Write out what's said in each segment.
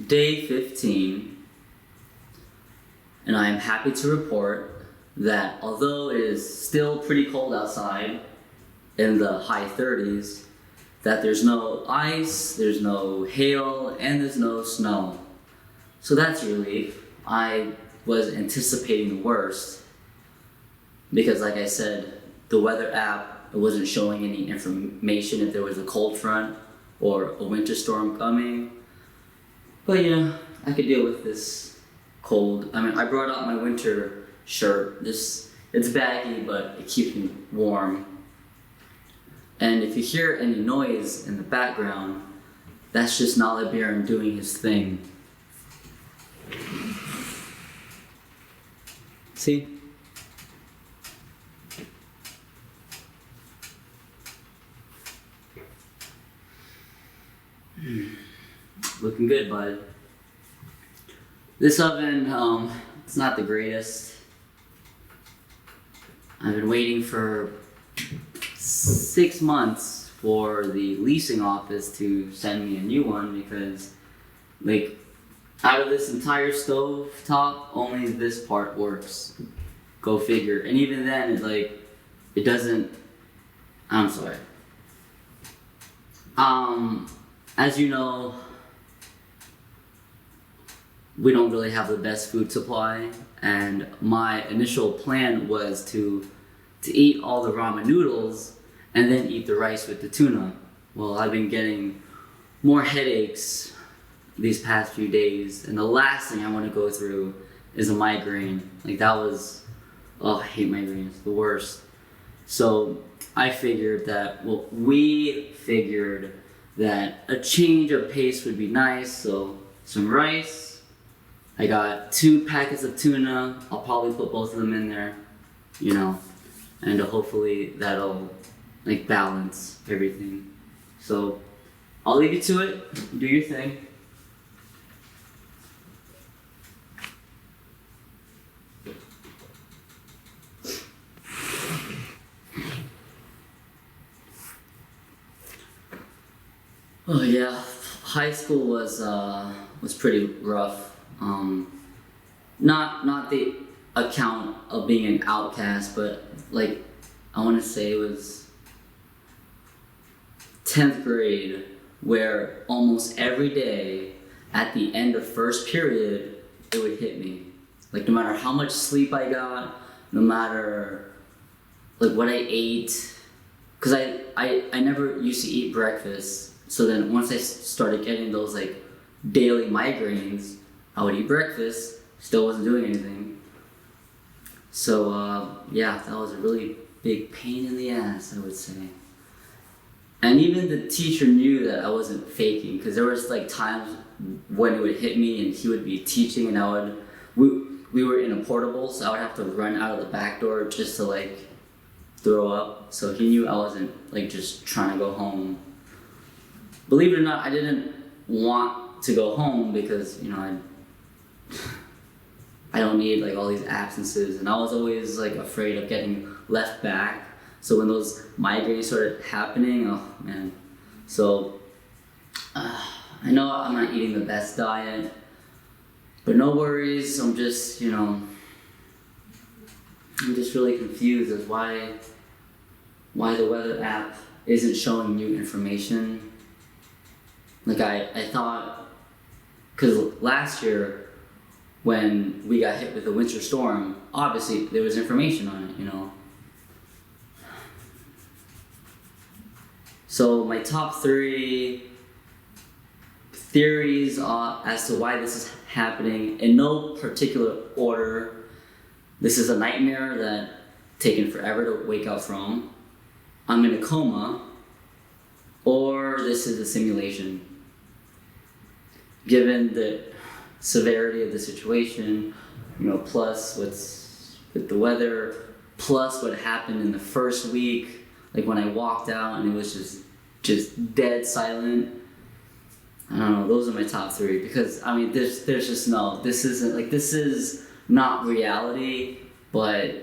Day 15, and I am happy to report that although it is still pretty cold outside, in the high 30s, that there's no ice, there's no hail, and there's no snow. So that's a relief. I was anticipating the worst because, like I said, the weather app, it wasn't showing any information if there was a cold front or a winter storm coming. But I could deal with this cold. I mean, I brought out my winter shirt. It's baggy, but it keeps me warm. And if you hear any noise in the background, that's just Nalabiran doing his thing. See? Looking good, bud. This oven, it's not the greatest. I've been waiting for 6 months for the leasing office to send me a new one because, like, out of this entire stove top, only this part works. Go figure. And even then, it doesn't. I'm sorry. As you know, we don't really have the best food supply, and my initial plan was to eat all the ramen noodles and then eat the rice with the tuna. Well, I've been getting more headaches these past few days, and the last thing I want to go through is a migraine. I hate migraines, the worst. So we figured that a change of pace would be nice, so some rice. I got 2 packets of tuna. I'll probably put both of them in there, and hopefully that'll balance everything. So I'll leave you to it. Do your thing. Oh yeah, high school was pretty rough. Not the account of being an outcast, but I want to say it was 10th grade, where almost every day at the end of first period, it would hit me. No matter how much sleep I got, no matter what I ate, because I never used to eat breakfast. So then once I started getting those daily migraines, I would eat breakfast, still wasn't doing anything. So that was a really big pain in the ass, I would say. And even the teacher knew that I wasn't faking, because there was times when it would hit me and he would be teaching and we were in a portable, so I would have to run out of the back door just to throw up. So he knew I wasn't just trying to go home. Believe it or not, I didn't want to go home because I don't need all these absences, and I was always afraid of getting left back. So when those migraines started happening, oh man. So I know I'm not eating the best diet, but no worries. I'm just really confused as why the weather app isn't showing new information. I thought, because last year when we got hit with the winter storm, obviously there was information on it, So my top 3 theories as to why this is happening, in no particular order. This is a nightmare that taken forever to wake up from. I'm in a coma, or this is a simulation. Given the severity of the situation, plus what's with the weather, plus what happened in the first week, when I walked out and it was just dead silent. I don't know, those are my top 3, because there's just no, this is not reality, but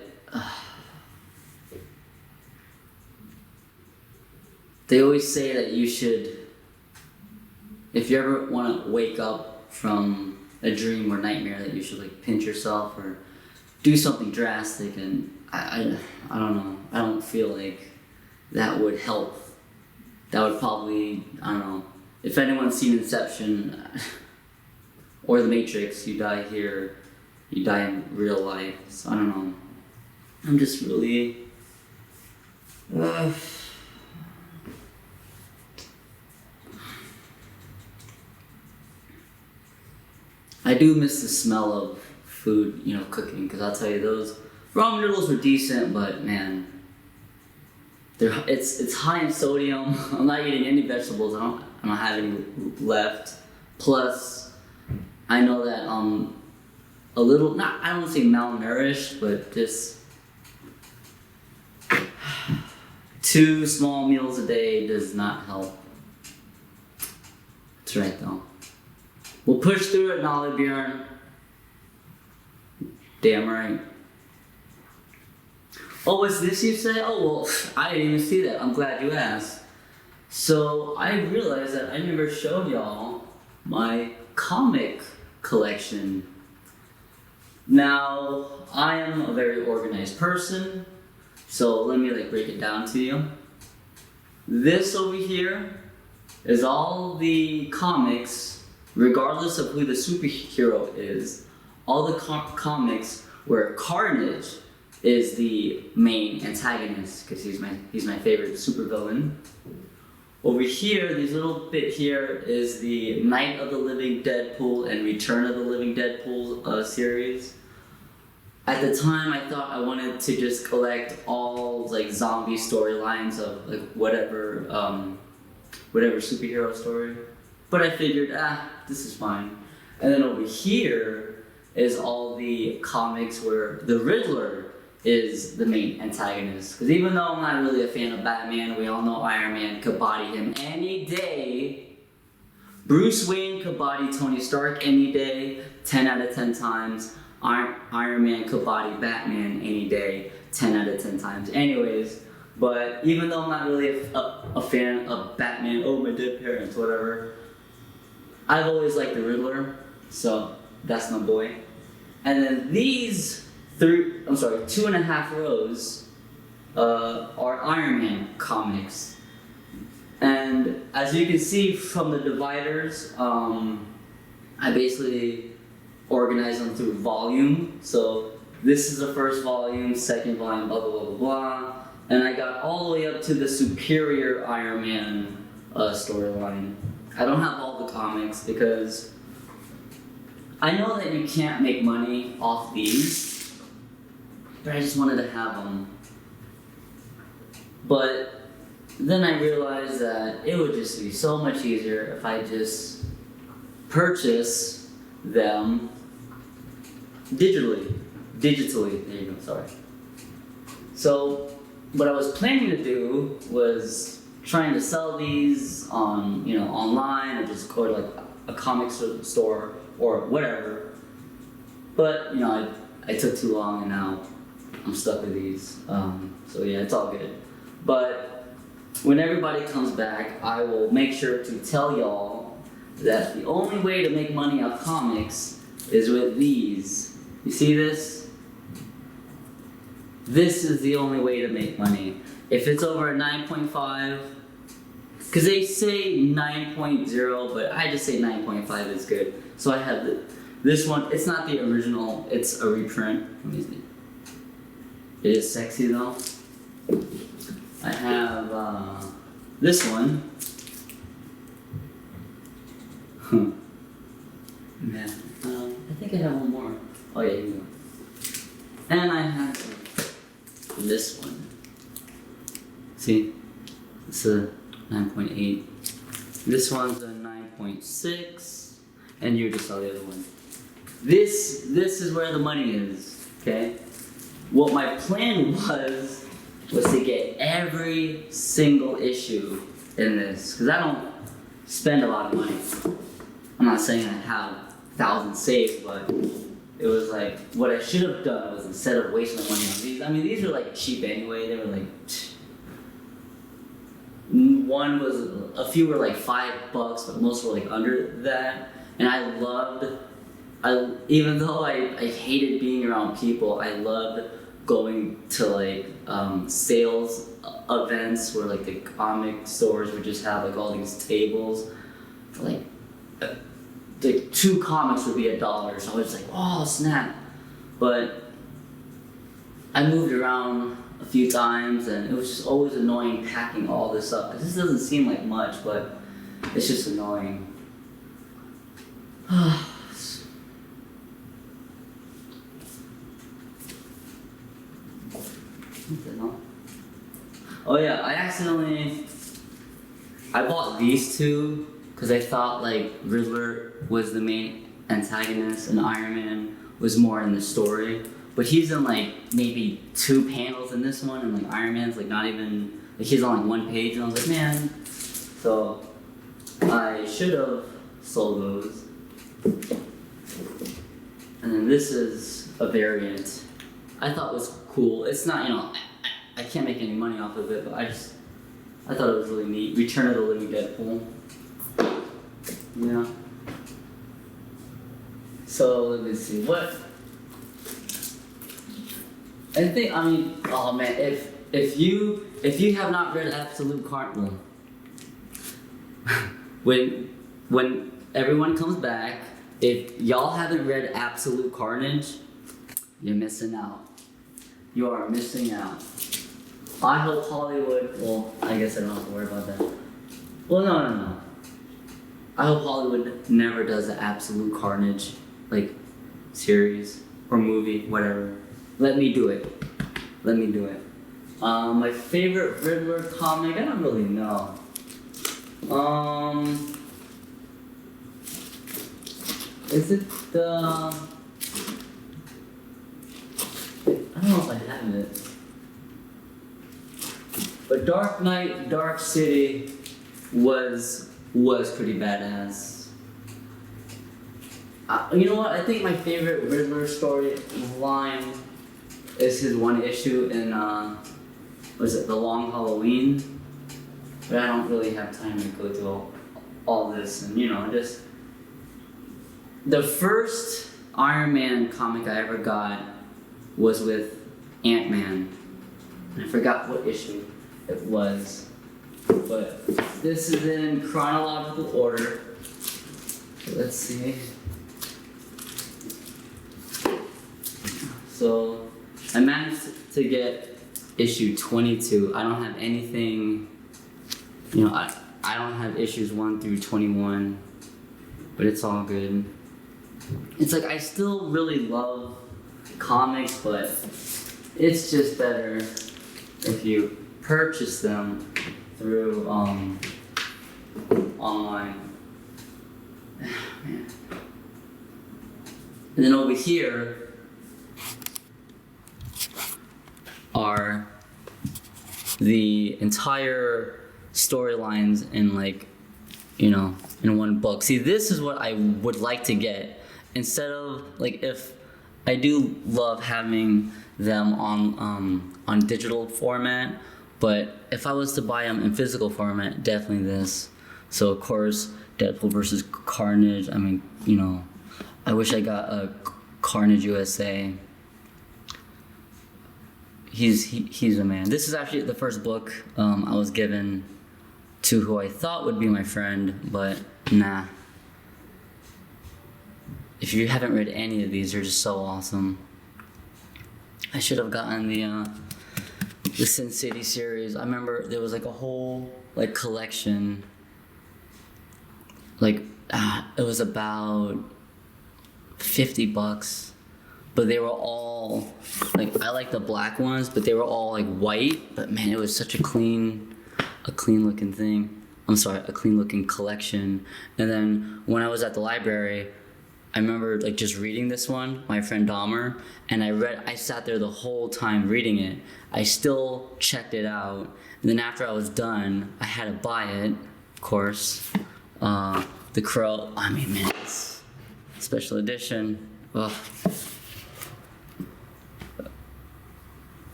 they always say that you should if you ever want to wake up from a dream or nightmare that you should like pinch yourself or do something drastic, and I don't know, I don't feel like that would help. That would probably, I don't know, if anyone's seen Inception or The Matrix, you die here, you die in real life. So I don't know, I'm just really I do miss the smell of food, you know, cooking, because I'll tell you, those ramen noodles were decent, but man, it's high in sodium. I'm not eating any vegetables. I don't have any left. Plus, I know that a little, I don't want to say malnourished, but just 2 small meals a day does not help. That's right though. We'll push through it, Nolly Bjorn. Damn right. Oh, what's this you say? Oh, well, I didn't even see that. I'm glad you asked. So, I realized that I never showed y'all my comic collection. Now, I am a very organized person, so let me like break it down to you. This over here is all the comics, regardless of who the superhero is, all the comics where Carnage is the main antagonist, because he's my favorite supervillain. Over here, this little bit here is the Night of the Living Deadpool and Return of the Living Deadpool series. At the time, I thought I wanted to just collect all like zombie storylines of like whatever superhero story, but I figured, this is fine. And then over here is all the comics where the Riddler is the main antagonist. Because even though I'm not really a fan of Batman, we all know Iron Man could body him any day. Bruce Wayne could body Tony Stark any day, 10 out of 10 times. Iron Man could body Batman any day, 10 out of 10 times. Anyways, but even though I'm not really a fan of Batman, oh my dead parents, whatever, I've always liked the Riddler, so that's my boy. And then these 2.5 rows are Iron Man comics. And as you can see from the dividers, I basically organize them through volume. So this is the first volume, second volume, blah, blah, blah, blah, blah. And I got all the way up to the Superior Iron Man storyline. I don't have all the comics because I know that you can't make money off these, but I just wanted to have them. But then I realized that it would just be so much easier if I just purchase them digitally, there you go, sorry. So what I was planning to do was trying to sell these on, online, or just go to like a comic store or whatever. But I took too long and now I'm stuck with these. So yeah, it's all good. But when everybody comes back, I will make sure to tell y'all that the only way to make money off comics is with these. You see this? This is the only way to make money. If it's over a 9.5, because they say 9.0, but I just say 9.5 is good. So I have this one. It's not the original, it's a reprint. Let me see. It is sexy though. I have this one. Man, I think I have one more. Oh yeah, here we go. And I have this one. See, it's a 9.8. This one's a 9.6, and you just saw the other one. This is where the money is. Okay. What my plan was to get every single issue in this, because I don't spend a lot of money. I'm not saying I have thousands saved, but it was like, what I should have done was, instead of wasting my money on these, I mean, these were like cheap anyway. They were like one was, a few were like $5, but most were like under that. And even though I hated being around people, I loved going to like sales events where like the comic stores would just have like all these tables for like the 2 comics would be $1, so I was like, oh snap. But I moved around a few times and it was just always annoying packing all this up, because this doesn't seem like much, but it's just annoying. Oh yeah, I bought these 2 because I thought like Riddler was the main antagonist and Iron Man was more in the story. But he's in like maybe 2 panels in this one, and like Iron Man's like not even, like he's on like 1 page, and I was like, man. So I should have sold those. And then this is a variant I thought was cool. It's not, I can't make any money off of it, but I thought it was really neat. Return of the Living Deadpool. Yeah. So let me see, what? Oh man, if you have not read Absolute Carnage, when everyone comes back, if y'all haven't read Absolute Carnage, you're missing out. You are missing out. I hope Hollywood, well, I guess I don't have to worry about that. Well, no. I hope Hollywood never does the Absolute Carnage, like, series or movie, whatever. Let me do it. My favorite Riddler comic, I don't really know. Is it the... I don't know if I have it. But Dark Knight, Dark City was pretty badass. You know what? I think my favorite Riddler story line is his one issue in was it The Long Halloween? But I don't really have time to go through all this, and just the first Iron Man comic I ever got was with Ant-Man. And I forgot what issue it was, but this is in chronological order. Let's see. So I managed to get issue 22. I don't have anything, I don't have issues 1 through 21, but it's all good. It's like I still really love comics, but it's just better if you purchase them through online. Man. And then over here are the entire storylines in in one book. See, this is what I would like to get. Instead of, if I do love having them on digital format, but if I was to buy them in physical format, definitely this. So of course, Deadpool versus Carnage. I wish I got a Carnage USA. He's a man. This is actually the first book I was given to who I thought would be my friend, but nah. If you haven't read any of these, they're just so awesome. I should have gotten the Sin City series. I remember there was a whole collection. It was about $50, but they were all I like the black ones, but they were all white. But man, it was such a clean looking thing. I'm sorry, a clean looking collection. And then when I was at the library, I remember just reading this one, my friend Dahmer, and I sat there the whole time reading it. I still checked it out, and then after I was done, I had to buy it, of course. The Crow, man, it's special edition. Ugh.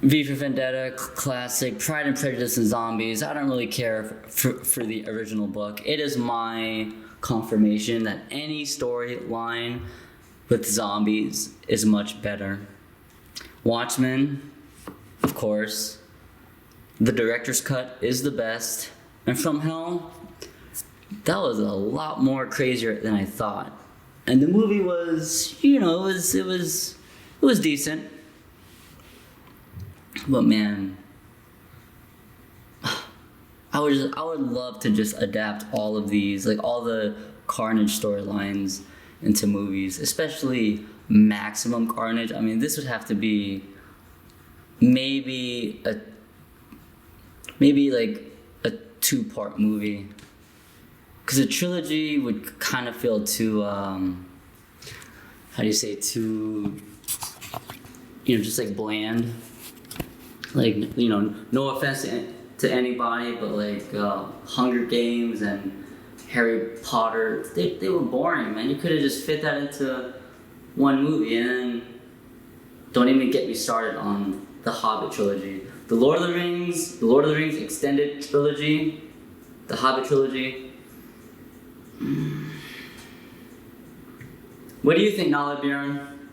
V for Vendetta, classic. Pride and Prejudice and Zombies. I don't really care for the original book. It is my confirmation that any storyline with zombies is much better. Watchmen, of course. The director's cut is the best. And From Hell, that was a lot more crazier than I thought. And the movie was, it was decent. But man, I would love to just adapt all of these, like all the Carnage storylines into movies, especially Maximum Carnage. I mean, this would have to be maybe like a 2-part movie, because a trilogy would kind of feel too just like bland. Like, no offense to anybody, but like Hunger Games and Harry Potter, they were boring, man. You could have just fit that into one movie. And then don't even get me started on the Hobbit trilogy. The Lord of the Rings extended trilogy, the Hobbit trilogy. What do you think, Nala Bjorn?